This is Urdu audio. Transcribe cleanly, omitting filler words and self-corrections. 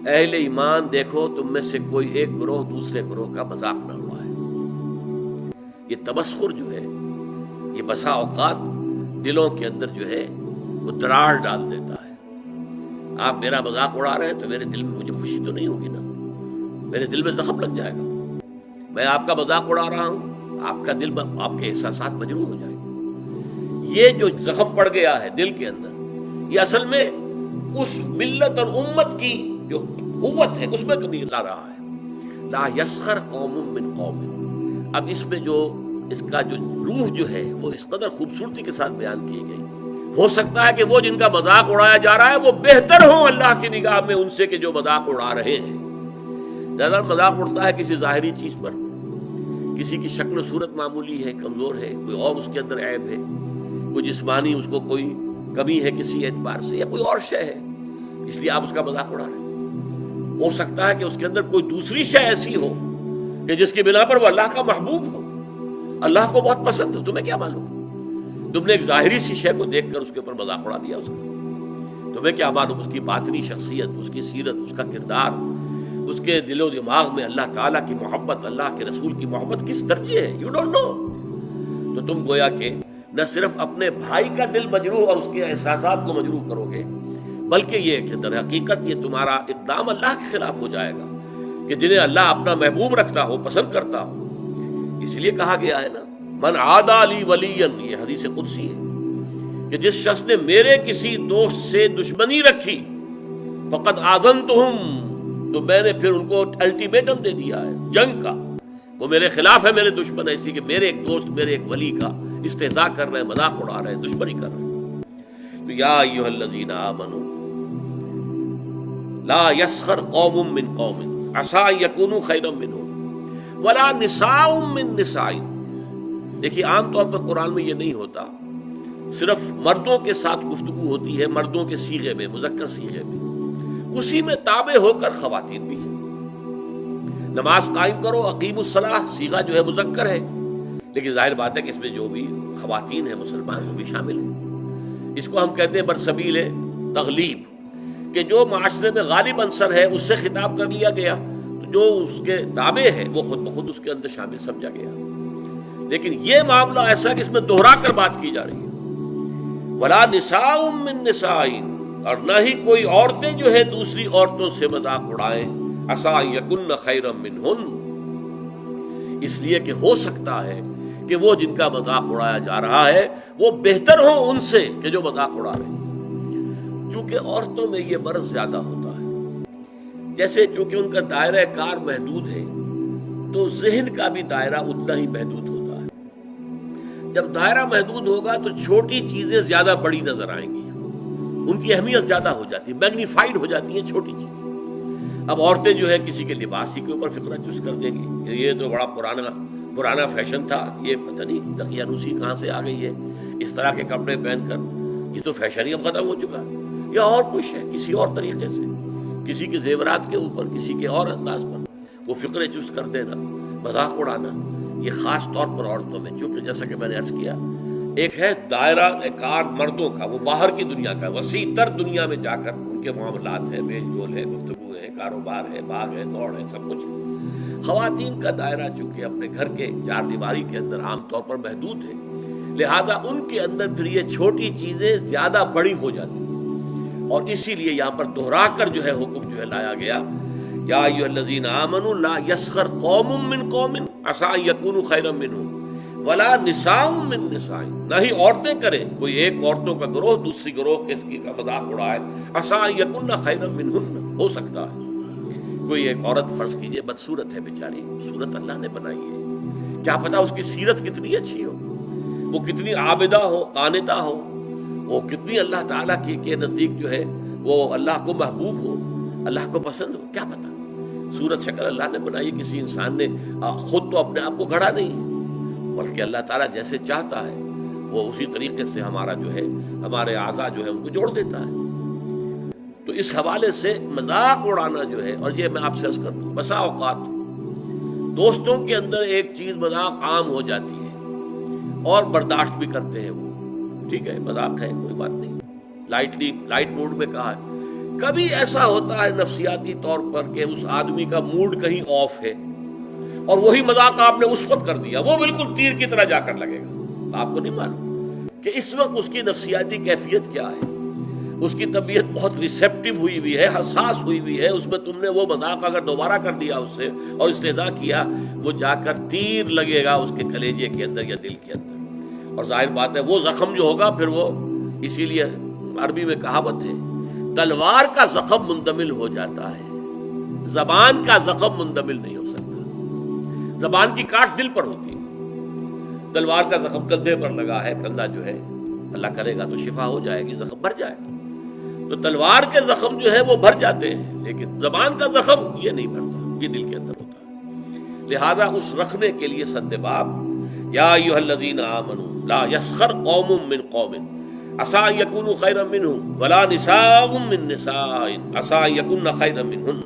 اہل ایمان دیکھو تم میں سے کوئی ایک گروہ دوسرے گروہ کا مذاق نہ اڑائے۔ یہ تمسخر جو ہے یہ بسا اوقات دلوں کے اندر جو ہے وہ دراڑ ڈال دیتا ہے۔ آپ میرا مذاق اڑا رہے ہیں تو میرے دل میں مجھے خوشی تو نہیں ہوگی نا، میرے دل میں زخم لگ جائے گا۔ میں آپ کا مذاق اڑا رہا ہوں، آپ کا دل، آپ کے احساسات مجروح ہو جائیں گے۔ یہ جو زخم پڑ گیا ہے دل کے اندر، یہ اصل میں اس ملت اور امت کی جو قوت ہے اس میں کمی لا رہا ہے۔ لا یسخر قوم من قوم، اب اس میں جو اس کا جو روح جو ہے وہ اس قدر خوبصورتی کے ساتھ بیان کی گئی۔ ہو سکتا ہے کہ وہ جن کا مذاق اڑایا جا رہا ہے وہ بہتر ہوں اللہ کی نگاہ میں ان سے کہ جو مذاق اڑا رہے ہیں۔ زیادہ مذاق اڑتا ہے کسی ظاہری چیز پر، کسی کی شکل و صورت معمولی ہے، کمزور ہے، کوئی اور اس کے اندر عیب ہے، کوئی جسمانی اس کو کوئی کمی ہے کسی اعتبار سے، یا کوئی اور شے ہے، اس لیے آپ اس کا مذاق اڑا رہے ہیں۔ ہو سکتا ہے کہ اس کے اندر کوئی دوسری شے ایسی ہو کہ جس کی بنا پر وہ اللہ کا محبوب ہو، اللہ کو بہت پسند ہو، تمہیں کیا معلوم؟ تم نے ایک ظاہری سی شے کو دیکھ کر اس کے اوپر مذاق اڑا دیا اس کا، تمہیں کیا معلوم اس کی باطنی شخصیت، اس کی سیرت، اس کا کردار، اس کے دل و دماغ میں اللہ تعالیٰ کی محبت، اللہ کے رسول کی محبت کس درجے ہے، یو ڈونٹ نو۔ تو تم گویا کہ نہ صرف اپنے بھائی کا دل مجروح اور اس کے احساسات کو مجروح کرو گے، بلکہ یہ کہ در حقیقت یہ تمہارا اقدام اللہ کے خلاف ہو جائے گا کہ جنہیں اللہ اپنا محبوب رکھتا ہو، پسند کرتا ہو۔ اس لیے کہا گیا ہے نا، من عادی لی ولیا، یہ حدیث قدسی ہے کہ جس شخص نے میرے کسی دوست سے دشمنی رکھی فقد آذنتہم، تو میں نے پھر ان کو الٹیمیٹم دے دیا ہے جنگ کا، وہ میرے خلاف ہے، میرے دشمن ہے، اسی کہ میرے ایک دوست، میرے ایک ولی کا استہزاء کر رہے ہیں، مذاق اڑا رہے ہیں، دشمنی کر رہے ہیں۔ تو یا ایھا الذین آمنوا لا یسخر قوم من قوم عسى ان یکونوا خیرا منهم ولا نساء من نساء۔ دیکھیے عام طور پر قرآن میں یہ نہیں ہوتا، صرف مردوں کے ساتھ گفتگو ہوتی ہے، مردوں کے صیغے میں، مذکر صیغے میں، اسی میں تابع ہو کر خواتین بھی ہیں۔ نماز قائم کرو، اقیموا الصلاۃ، صیغہ جو ہے مذکر ہے، لیکن ظاہر بات ہے کہ اس میں جو بھی خواتین ہیں مسلمان وہ بھی شامل ہیں۔ اس کو ہم کہتے ہیں برسبیل تغلیب، کہ جو معاشرے میں غالب عنصر ہے اس سے خطاب کر لیا گیا، تو جو اس کے تابع ہے وہ خود بخود اس کے اندر شامل سمجھا گیا۔ لیکن یہ معاملہ ایسا کہ اس میں دوہرا کر بات کی جا رہی ہے، ولا نساء من نساء، اور نہ ہی کوئی عورتیں جو ہے دوسری عورتوں سے مذاق اڑائیں، عسى ان یکن خیرا منہن، اس لیے کہ ہو سکتا ہے کہ وہ جن کا مذاق اڑایا جا رہا ہے وہ بہتر ہوں ان سے کہ جو مذاق اڑا رہے ہیں۔ چونکہ عورتوں میں یہ مرض زیادہ ہوتا ہے، جیسے چونکہ ان کا دائرہ کار محدود ہے تو ذہن کا بھی دائرہ اتنا ہی محدود ہوتا ہے۔ جب دائرہ محدود ہوگا تو چھوٹی چیزیں زیادہ بڑی نظر آئیں گی، ان کی اہمیت زیادہ ہو جاتی ہے، میگنیفائڈ ہو جاتی ہیں چھوٹی چیزیں۔ اب عورتیں جو ہے کسی کے لباس ہی کے اوپر فکرہ چست کر دیں گی کہ یہ تو بڑا پرانا فیشن تھا، یہ پتہ نہیں دقیانوسی کہاں سے آ گئی ہے، اس طرح کے کپڑے پہن کر، یہ تو فیشن ہی اب ختم ہو چکا ہے، یا اور کچھ ہے کسی اور طریقے سے، کسی کے زیورات کے اوپر، کسی کے اور انداز پر وہ فکرے چست کر دینا، مذاق اڑانا، یہ خاص طور پر عورتوں میں، چونکہ جیسا کہ میں نے عرض کیا، ایک ہے دائرہ کار مردوں کا، وہ باہر کی دنیا کا، وسیع تر دنیا میں جا کر ان کے معاملات ہیں، میل جول ہے، گفتگو ہے، کاروبار ہے، بھاگ ہے، دوڑ ہے، سب کچھ ہے۔ خواتین کا دائرہ چونکہ اپنے گھر کے چار دیواری کے اندر عام طور پر محدود ہے، لہذا ان کے اندر پھر یہ چھوٹی چیزیں زیادہ بڑی ہو جاتی ہیں، اور اسی لیے یہاں پر دوہرا کر جو ہے حکم جو ہے لایا گیا، یا ایھا الذین آمنوا لا یسخر قوم من قوم عسى ان یکونوا خیرا منہم ولا نساء من نساء، نہ ہی عورتیں کریں، کوئی ایک عورتوں کا گروہ دوسری گروہ کے کا مذاق اڑائے، عسى ان یکن خیرا منہن، ہو سکتا ہے کوئی ایک عورت فرض کیجئے بدصورت ہے بیچاری، صورت اللہ نے بنائی ہے، کیا پتا اس کی سیرت کتنی اچھی ہو، وہ کتنی عابدہ ہو، قانتہ ہو، وہ کتنی اللہ تعالیٰ کے نزدیک جو ہے وہ اللہ کو محبوب ہو، اللہ کو پسند ہو، کیا پتا۔ صورت شکل اللہ نے بنائی، کسی انسان نے خود تو اپنے آپ کو گھڑا نہیں ہے، بلکہ اللہ تعالیٰ جیسے چاہتا ہے وہ اسی طریقے سے ہمارا جو ہے، ہمارے اعضاء جو ہے ان کو جوڑ دیتا ہے۔ تو اس حوالے سے مذاق اڑانا جو ہے، اور یہ میں آپ سے عرض کرتا ہوں، بسا اوقات دوستوں کے اندر ایک چیز مذاق عام ہو جاتی ہے اور برداشت بھی کرتے ہیں وہ، ٹھیک ہے مذاق ہے کوئی بات نہیں، لائٹ موڈ میں کہا ہے کبھی ایسا ہوتا ہے نفسیاتی طور پر کہ اس آدمی کا موڈ کہیں آف ہے اور وہی مذاق آپ نے اس وقت کر دیا، وہ بالکل تیر کی طرح جا کر لگے گا۔ آپ کو نہیں معلوم کہ اس وقت اس کی نفسیاتی کیفیت کیا ہے، اس کی طبیعت بہت ریسیپٹیو ہوئی ہوئی ہے، حساس ہوئی ہوئی ہے، اس میں تم نے وہ مذاق اگر دوبارہ کر دیا اس سے اور استہزاء کیا، وہ جا کر تیر لگے گا اس کے کلیجے کے اندر یا دل کے اندر، اور ظاہر بات ہے وہ زخم جو ہوگا پھر وہ، اسی لیے عربی میں کہاوت ہے تلوار کا زخم مندمل ہو جاتا ہے، زبان کا زخم مندمل نہیں ہو سکتا۔ زبان کی کاٹ دل پر ہوتی ہے، تلوار کا زخم کندھے پر لگا ہے، کندھا جو ہے اللہ کرے گا تو شفا ہو جائے گی، زخم بھر جائے گا۔ تو تلوار کے زخم جو ہے وہ بھر جاتے ہیں، لیکن زبان کا زخم یہ نہیں بھرتا، یہ دل کے اندر ہوتا ہے۔ لہذا اس رکھنے کے لیے سد باب یا ایھا الذین آمنوا لا یسخر قوم من قوم عسى ان یکونوا خیرا منهم ولا نساء من نساء عسى ان یکن خیرا منہن